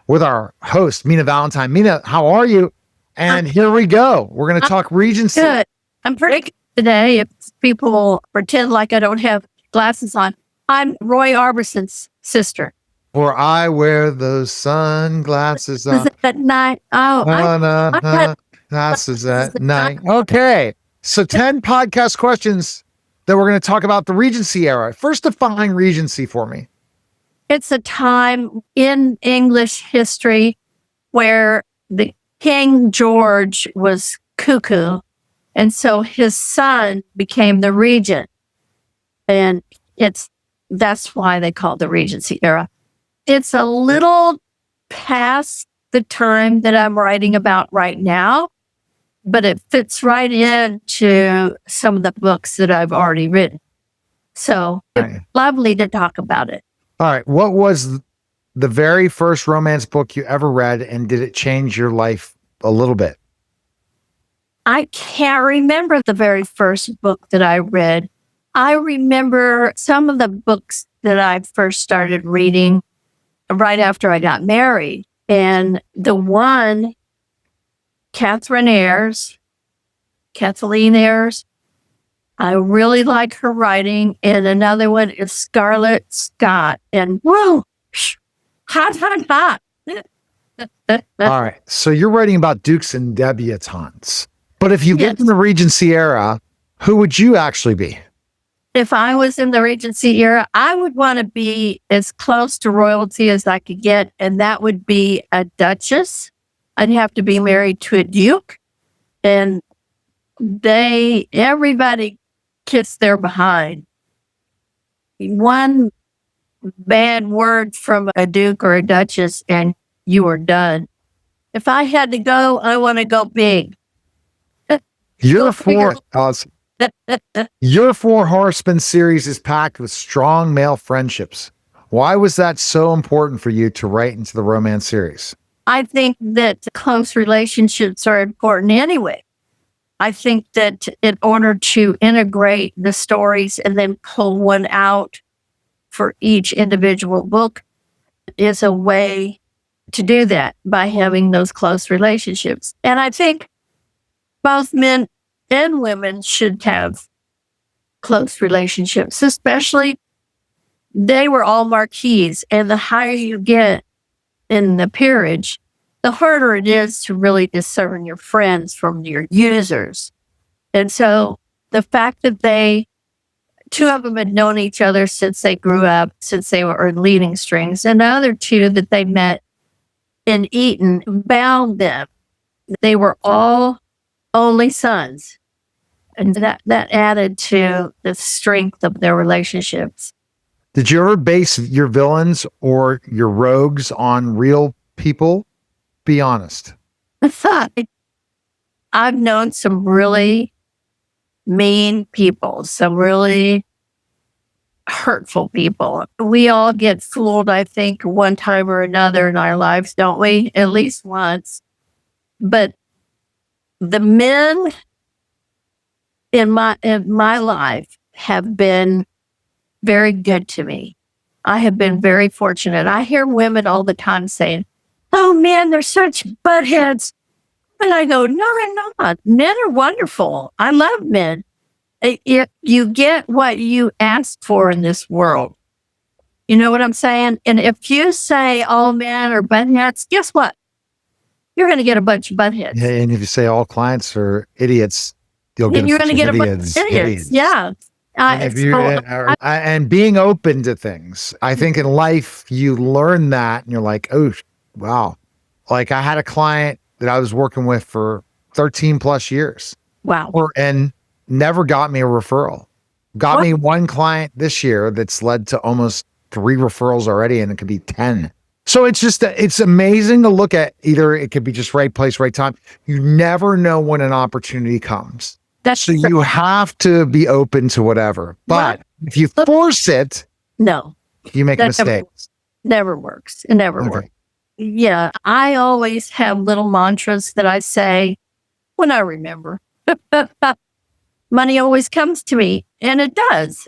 with our host, Mina Valentin. Mina, how are you? And here we go. We're going to talk Regency. Good. I'm pretty good today. If people pretend like I don't have glasses on, I'm Roy Orbison's sister. For I wear those sunglasses on. At night. Glasses at night. Okay. So 10 podcast questions that we're going to talk about the Regency era. First, define Regency for me. It's a time in English history where the King George was cuckoo, and so his son became the regent. And that's why they call it the Regency era. It's a little past the time that I'm writing about right now, but it fits right into some of the books that I've already written. So it's lovely to talk about it. All right. What was the very first romance book you ever read, and did it change your life a little bit? I can't remember the very first book that I read. I remember some of the books that I first started reading right after I got married. And the one, Kathleen Ayres, I really like her writing. And another one is Scarlett Scott. And whoa, hot. All right. So you're writing about dukes and debutantes. But if you get in the Regency era, who would you actually be? If I was in the Regency era, I would want to be as close to royalty as I could get. And that would be a duchess. I'd have to be married to a duke. And everybody kissed their behind. One bad word from a duke or a duchess and you were done. If I had to go, I want to go big. Your Four Horsemen series is packed with strong male friendships. Why was that so important for you to write into the romance series? I think that close relationships are important anyway. I think that in order to integrate the stories and then pull one out for each individual book is a way to do that by having those close relationships. And I think both men and women should have close relationships, especially they were all marquises. And the higher you get in the peerage, the harder it is to really discern your friends from your users. And so the fact that two of them had known each other since they grew up, since they were leading strings, and the other two that they met in Eton bound them. They were all only sons. And that added to the strength of their relationships. Did you ever base your villains or your rogues on real people? Be honest. I've known some really mean people, some really hurtful people. We all get fooled, I think, one time or another in our lives, don't we? At least once. But the men in my life have been very good to me. I have been very fortunate. I hear women all the time saying, "Oh man, they're such buttheads." And I go, "No, they're not. Men are wonderful. I love men. You get what you ask for in this world. You know what I'm saying? And if you say all men are buttheads, guess what? You're going to get a bunch of buttheads. Yeah, and if you say all clients are idiots, you're going to get a bunch of idiots. Yeah. And being open to things. I think in life, you learn that and you're like, oh, wow. Like I had a client that I was working with for 13 plus years. Wow. And never got me a referral. Got me one client this year that's led to almost 3 referrals already, and it could be 10. So it's just, it's amazing to look at. Either it could be just right place, right time. You never know when an opportunity comes. So you have to be open to whatever. But if you force it, you make mistakes. Never works. It never works. Yeah. I always have little mantras that I say when I remember. Money always comes to me, and it does.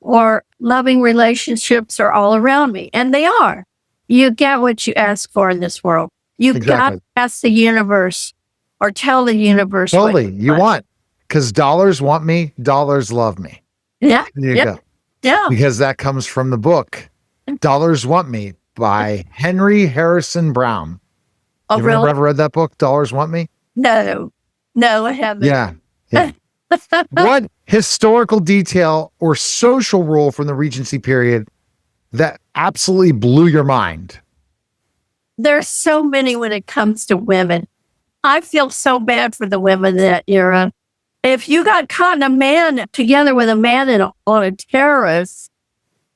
Or loving relationships are all around me, and they are. you get what you ask for in this world. You've got to ask the universe or tell the universe. Totally. You want, because dollars want me, dollars love me. Yeah. There you go. Yeah. Because that comes from the book, Dollars Want Me by Henry Harrison Brown. Oh, You really? ever read that book, Dollars Want Me? No, I haven't. Yeah. What historical detail or social rule from the Regency period that absolutely blew your mind? There's so many when it comes to women. I feel so bad for the women in that era. If you got caught in a man together with a man on a terrace,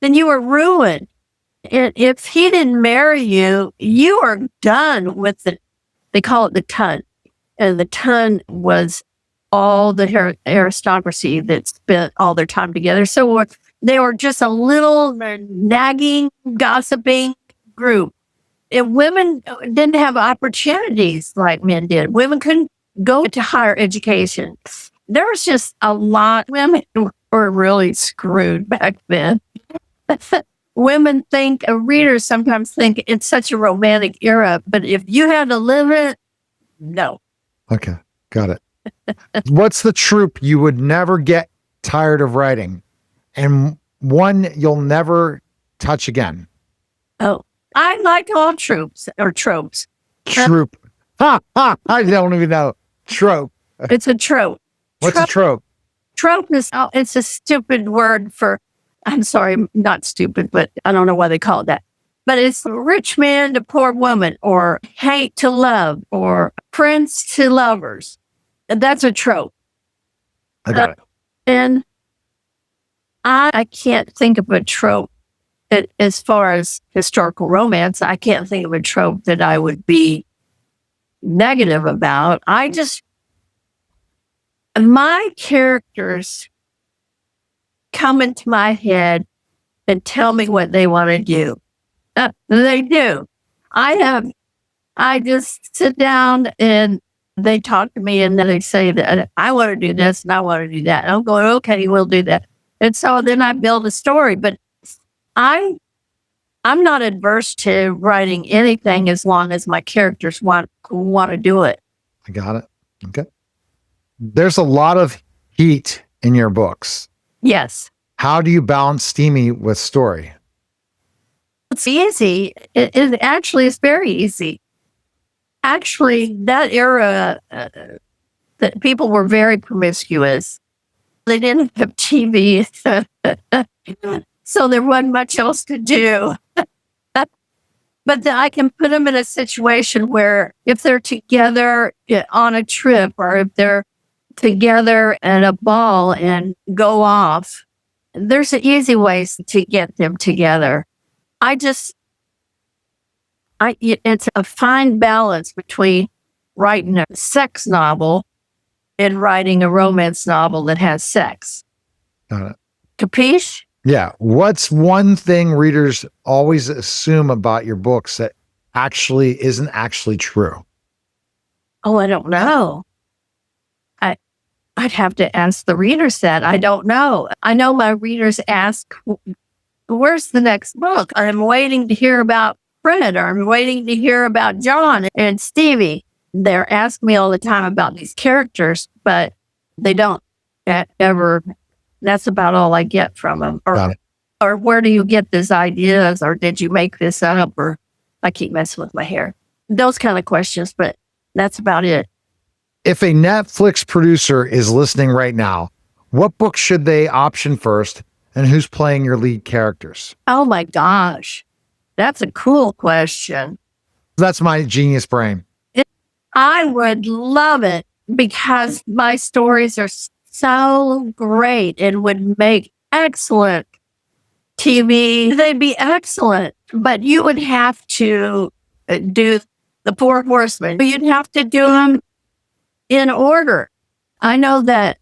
then you were ruined. And if he didn't marry you, you are done with they call it the ton. And the ton was all the aristocracy that spent all their time together. So they were just a little nagging, gossiping group. And women didn't have opportunities like men did. Women couldn't go to higher education. There was just a lot. Women were really screwed back then. Women readers sometimes think it's such a romantic era, but if you had to live it, no. Okay, got it. What's the trope you would never get tired of writing and one you'll never touch again? Oh, I like all tropes. Trope. I don't even know. Trope. It's a trope. What's a trope? Trope is, it's a stupid word for, I'm sorry, not stupid, but I don't know why they call it that. But it's rich man to poor woman, or hate to love, or prince to lovers. And that's a trope. I got it. And I can't think of a trope that, as far as historical romance, I can't think of a trope that I would be negative about. My characters come into my head and tell me what they want to do. They do. I just sit down and they talk to me, and then they say that I want to do this and I want to do that. And I'm going, okay, we'll do that. And so then I build a story, but I'm not adverse to writing anything as long as my characters want to do it. I got it. Okay. There's a lot of heat in your books. Yes. How do you balance steamy with story? It's easy. It actually is very easy. Actually, that era, that people were very promiscuous. They didn't have TV, so there wasn't much else to do. But I can put them in a situation where if they're together on a trip, or if they're together at a ball and go off, there's easy ways to get them together. It's a fine balance between writing a sex novel and writing a romance novel that has sex. Got it. Capiche? Yeah. What's one thing readers always assume about your books that actually isn't actually true? Oh, I don't know. I'd have to ask the readers that. I don't know. I know my readers ask, where's the next book? I'm waiting to hear about Fred, or I'm waiting to hear about John and Stevie. They're asking me all the time about these characters, but they don't ever. That's about all I get from them. Or where do you get these ideas? Or did you make this up? Or I keep messing with my hair. Those kind of questions, but that's about it. If a Netflix producer is listening right now, what book should they option first, and who's playing your lead characters? Oh my gosh. That's a cool question. That's my genius brain. I would love it, because my stories are so great and would make excellent TV. They'd be excellent, but you would have to do the Four Horsemen. You'd have to do them in order. I know that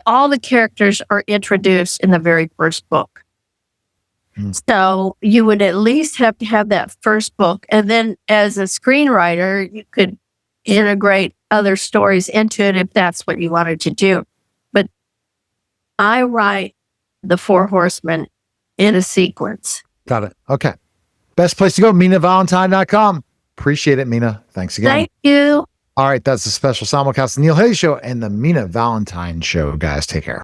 all the characters are introduced in the very first book. So you would at least have to have that first book. And then as a screenwriter, you could integrate other stories into it if that's what you wanted to do. But I write the Four Horsemen in a sequence. Got it. Okay. Best place to go, MinaValentine.com. Appreciate it, Mina. Thanks again. Thank you. All right, that's a special simulcast of the Neil Haley Show and the Mina Valentin Show, guys. Take care.